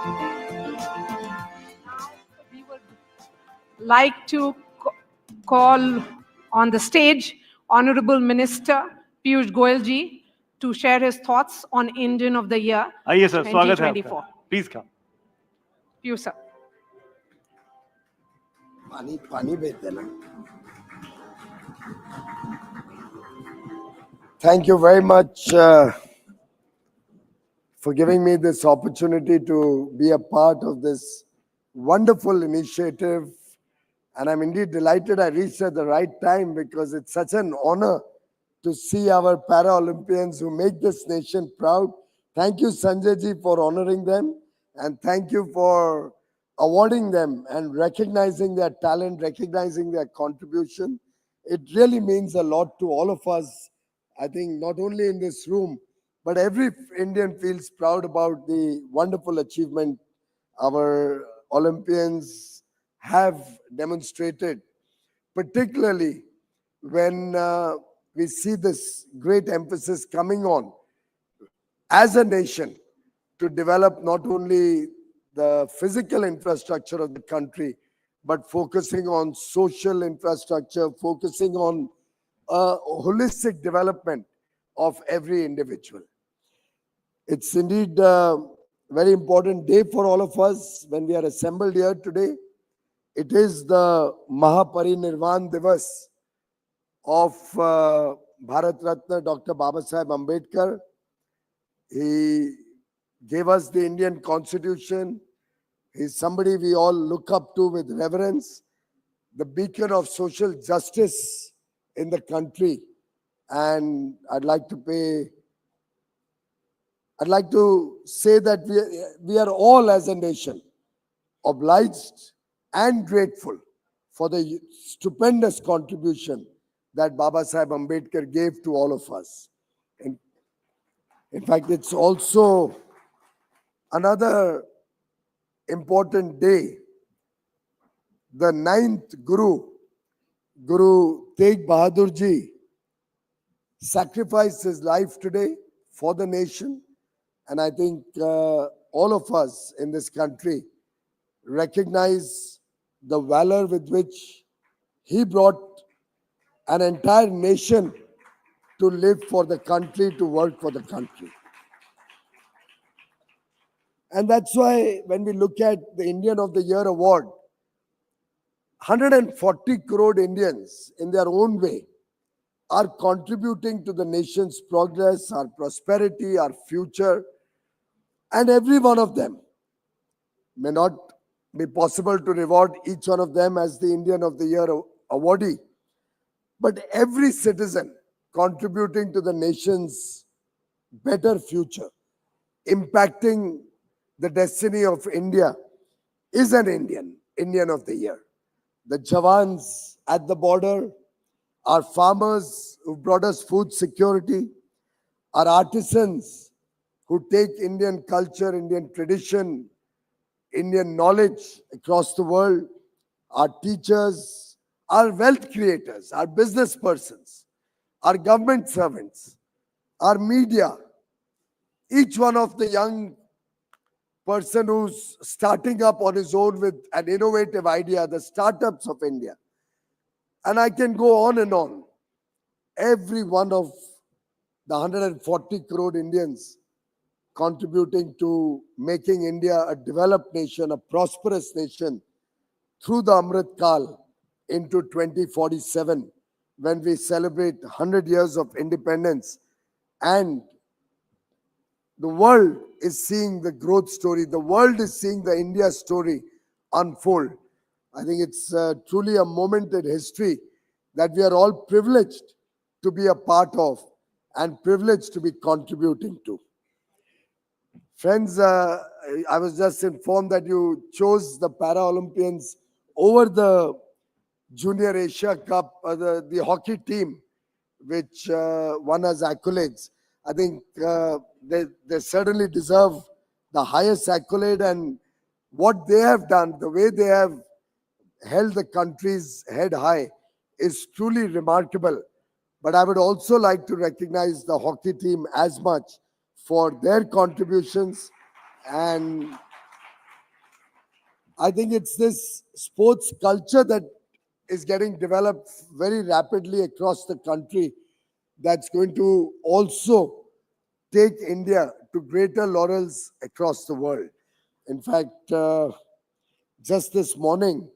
We would like to call on the stage Honorable Minister Piyush Goyal ji to share his thoughts on Indian of the Year आइए sir, स्वागत है आपका। 2024. Please come. Piyush sir. पानी भेज देना। Thank you very much for giving me this opportunity to be a part of this wonderful initiative. And I'm indeed delighted I reached at the right time because it's such an honor to see our Paralympians who make this nation proud. Thank you, Sanjay ji, for honoring them. And thank you for awarding them and recognizing their talent, recognizing their contribution. It really means a lot to all of us. I think not only in this room, but every Indian feels proud about the wonderful achievement our Olympians have demonstrated, particularly when we see this great emphasis coming on as a nation to develop not only the physical infrastructure of the country, but focusing on social infrastructure, focusing on holistic development of every individual. It's indeed a very important day for all of us when we are assembled here today. It is the Mahaparinirvan Divas of Bharat Ratna Dr. Babasaheb Ambedkar. He gave us the Indian Constitution. He's somebody we all look up to with reverence, the beacon of social justice in the country. And I'd like to say that we are all as a nation obliged and grateful for the stupendous contribution that Babasaheb Ambedkar gave to all of us. And in fact, it's also another important day. The ninth Guru, Guru Tegh Bahadur Ji, sacrificed his life today for the nation. And I think all of us in this country recognize the valor with which he brought an entire nation to live for the country, to work for the country. And that's why when we look at the Indian of the Year award, 140 crore Indians in their own way are contributing to the nation's progress, our prosperity, our future. And every one of them may not be possible to reward each one of them as the Indian of the Year awardee, but every citizen contributing to the nation's better future, impacting the destiny of India, is an Indian of the Year. The Jawans at the border, our farmers who brought us food security, our artisans who take Indian culture, Indian tradition, Indian knowledge across the world, our teachers, our wealth creators, our business persons, our government servants, our media, each one of the young person who's starting up on his own with an innovative idea, the startups of India. And I can go on and on. Every one of the 140 crore Indians contributing to making India a developed nation, a prosperous nation through the Amrit Kal into 2047, when we celebrate 100 years of independence. And the world is seeing the growth story. The world is seeing the India story unfold. I think it's truly a moment in history that we are all privileged to be a part of and privileged to be contributing to. Friends, I was just informed that you chose the Paralympians over the Junior Asia Cup, the hockey team, which won us accolades. I think they certainly deserve the highest accolade, and what they have done, the way they have held the country's head high, is truly remarkable. But I would also like to recognize the hockey team as much for their contributions, and I think it's this sports culture that is getting developed very rapidly across the country that's going to also take India to greater laurels across the world. In fact, just this morning,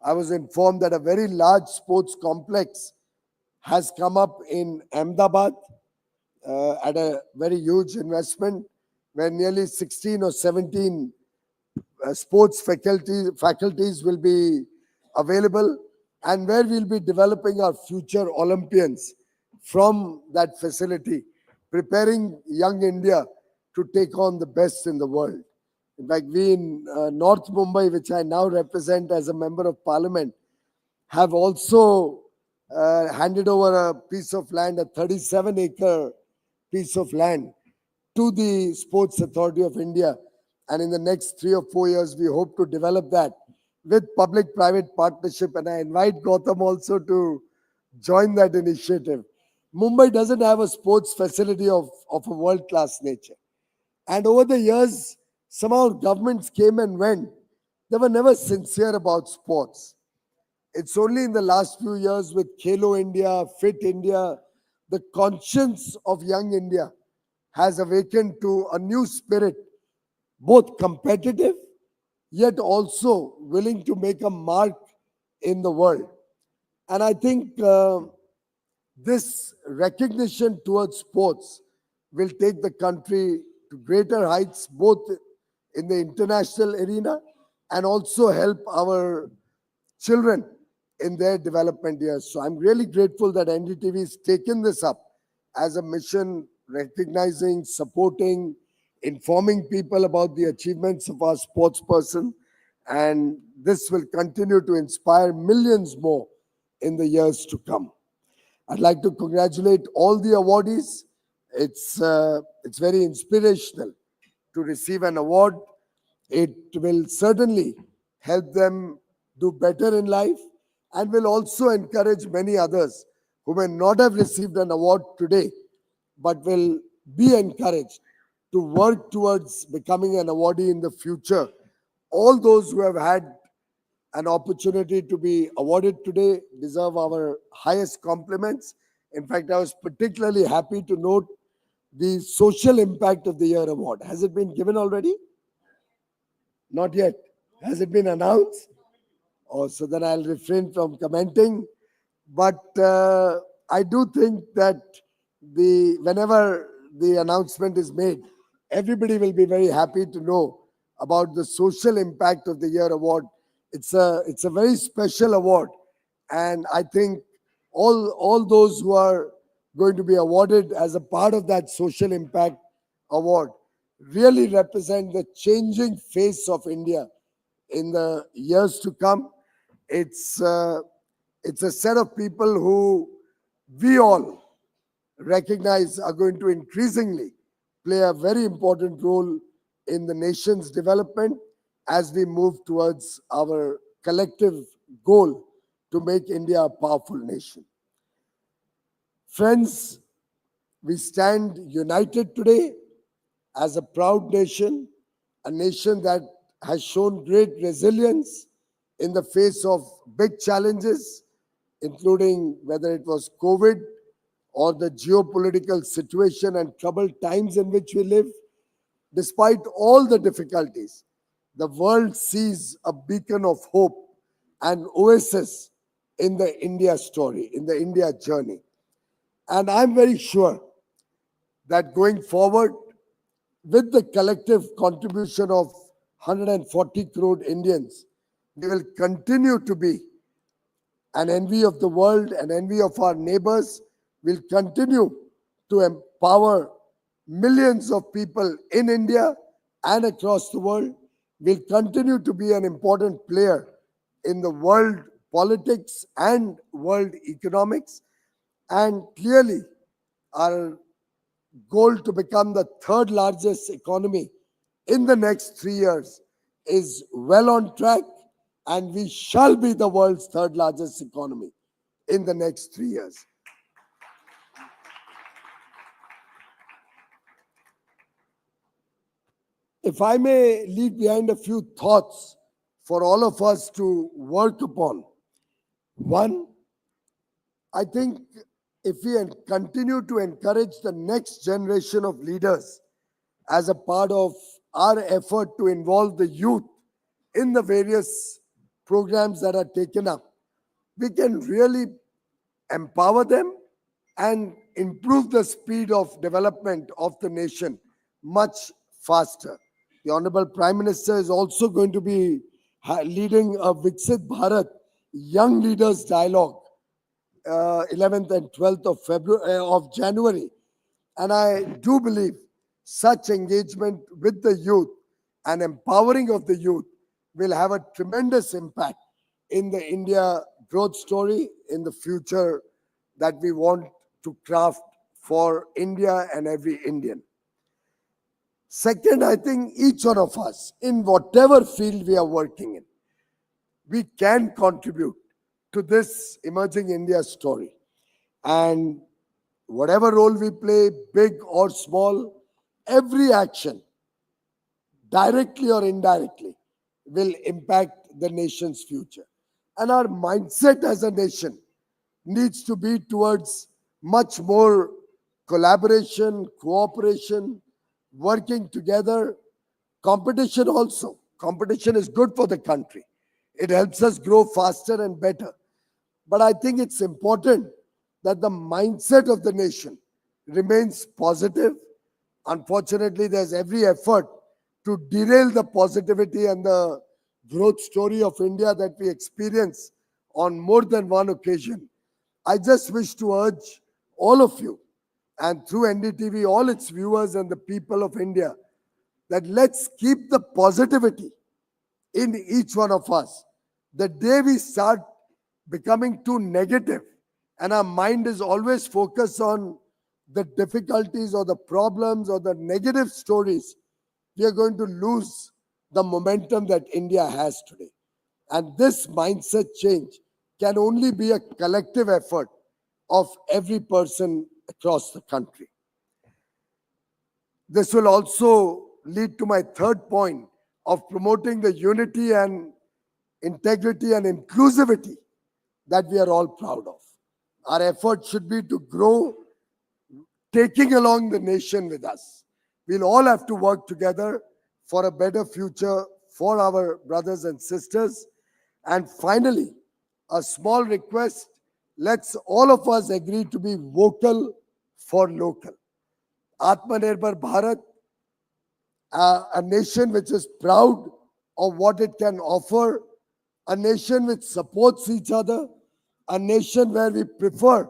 I was informed that a very large sports complex has come up in Ahmedabad at a very huge investment where nearly 16 or 17 sports faculties will be available, and where we'll be developing our future Olympians from that facility, preparing young India to take on the best in the world. In fact, we in North Mumbai, which I now represent as a member of parliament, have also handed over a piece of land, a 37-acre piece of land, to the Sports Authority of India. And in the next 3 or 4 years, we hope to develop that with public-private partnership. And I invite Gautam also to join that initiative. Mumbai doesn't have a sports facility of a world-class nature. And over the years, somehow governments came and went. They were never sincere about sports. It's only in the last few years with Khelo India, Fit India, the conscience of young India has awakened to a new spirit, both competitive yet also willing to make a mark in the world. And I think this recognition towards sports will take the country to greater heights, both in the international arena and also help our children in their development years. So I'm really grateful that NDTV has taken this up as a mission, recognizing, supporting, informing people about the achievements of our sports person. And this will continue to inspire millions more in the years to come. I'd like to congratulate all the awardees. It's very inspirational to receive an award. It will certainly help them do better in life and will also encourage many others who may not have received an award today but will be encouraged to work towards becoming an awardee in the future. All those who have had an opportunity to be awarded today deserve our highest compliments. In fact, I was particularly happy to note the Social Impact of the Year award. Has it been given already? Not yet. Has it been announced? Oh, so then I'll refrain from commenting. But I do think that whenever the announcement is made, everybody will be very happy to know about the Social Impact of the Year award. It's a very special award, and I think all those who are going to be awarded as a part of that Social Impact award really represent the changing face of India in the years to come. It's it's a set of people who we all recognize are going to increasingly play a very important role in the nation's development as we move towards our collective goal to make India a powerful nation. Friends, we stand united today as a proud nation, a nation that has shown great resilience in the face of big challenges, including whether it was COVID or the geopolitical situation and troubled times in which we live. Despite all the difficulties, the world sees a beacon of hope and oasis in the India story, in the India journey. And I'm very sure that going forward, with the collective contribution of 140 crore Indians, we will continue to be an envy of the world, an envy of our neighbors. Will continue to empower millions of people in India and across the world. Will continue to be an important player in the world politics and world economics. And clearly, our goal to become the third largest economy in the next 3 years is well on track, and we shall be the world's third largest economy in the next 3 years. If I may leave behind a few thoughts for all of us to work upon. One, I think if we continue to encourage the next generation of leaders as a part of our effort to involve the youth in the various programs that are taken up, we can really empower them and improve the speed of development of the nation much faster. The Honorable Prime Minister is also going to be leading a Viksit Bharat Young Leaders Dialogue 11th and 12th of February of January, and I do believe such engagement with the youth and empowering of the youth will have a tremendous impact in the India growth story in the future that we want to craft for India and every Indian. Second, I think each one of us, in whatever field we are working in, we can contribute to this emerging India story. And whatever role we play, big or small, every action, directly or indirectly, will impact the nation's future. And our mindset as a nation needs to be towards much more collaboration, cooperation, working together, competition also. Competition is good for the country. It helps us grow faster and better. But I think it's important that the mindset of the nation remains positive. Unfortunately, there's every effort to derail the positivity and the growth story of India that we experience on more than one occasion. I just wish to urge all of you, and through NDTV, all its viewers and the people of India, that let's keep the positivity in each one of us. The day we start becoming too negative and our mind is always focused on the difficulties or the problems or the negative stories, we are going to lose the momentum that India has today. And this mindset change can only be a collective effort of every person across the country. This will also lead to my third point of promoting the unity and integrity and inclusivity that we are all proud of. Our effort should be to grow, taking along the nation with us. We'll all have to work together for a better future for our brothers and sisters. And finally, a small request, let's all of us agree to be vocal for local. Atmanirbhar Bharat, a nation which is proud of what it can offer, a nation which supports each other, a nation where we prefer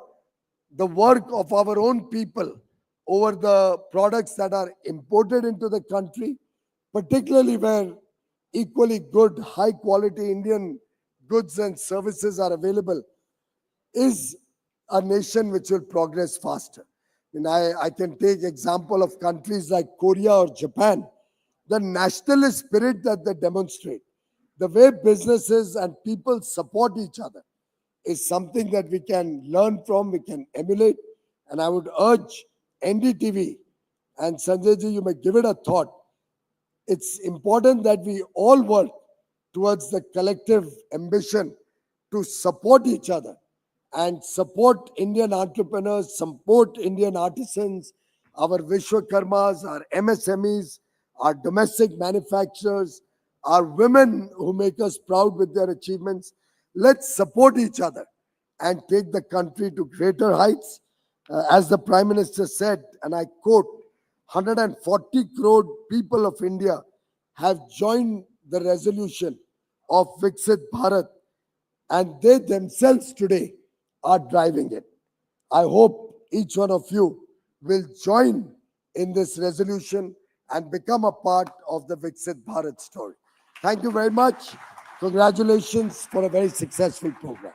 the work of our own people over the products that are imported into the country, particularly where equally good, high quality Indian goods and services are available, is a nation which will progress faster. And I can take example of countries like Korea or Japan, the nationalist spirit that they demonstrate, the way businesses and people support each other is something that we can learn from, we can emulate. And I would urge NDTV and Sanjay ji, you may give it a thought. It's important that we all work towards the collective ambition to support each other and support Indian entrepreneurs, support Indian artisans, our Vishwakarmas, our MSMEs, our domestic manufacturers, our women who make us proud with their achievements. Let's support each other and take the country to greater heights. As the Prime Minister said, and I quote, 140 crore people of India have joined the resolution of Viksit Bharat, and they themselves today are driving it. I hope each one of you will join in this resolution and become a part of the Viksit Bharat story. Thank you very much. Congratulations for a very successful program.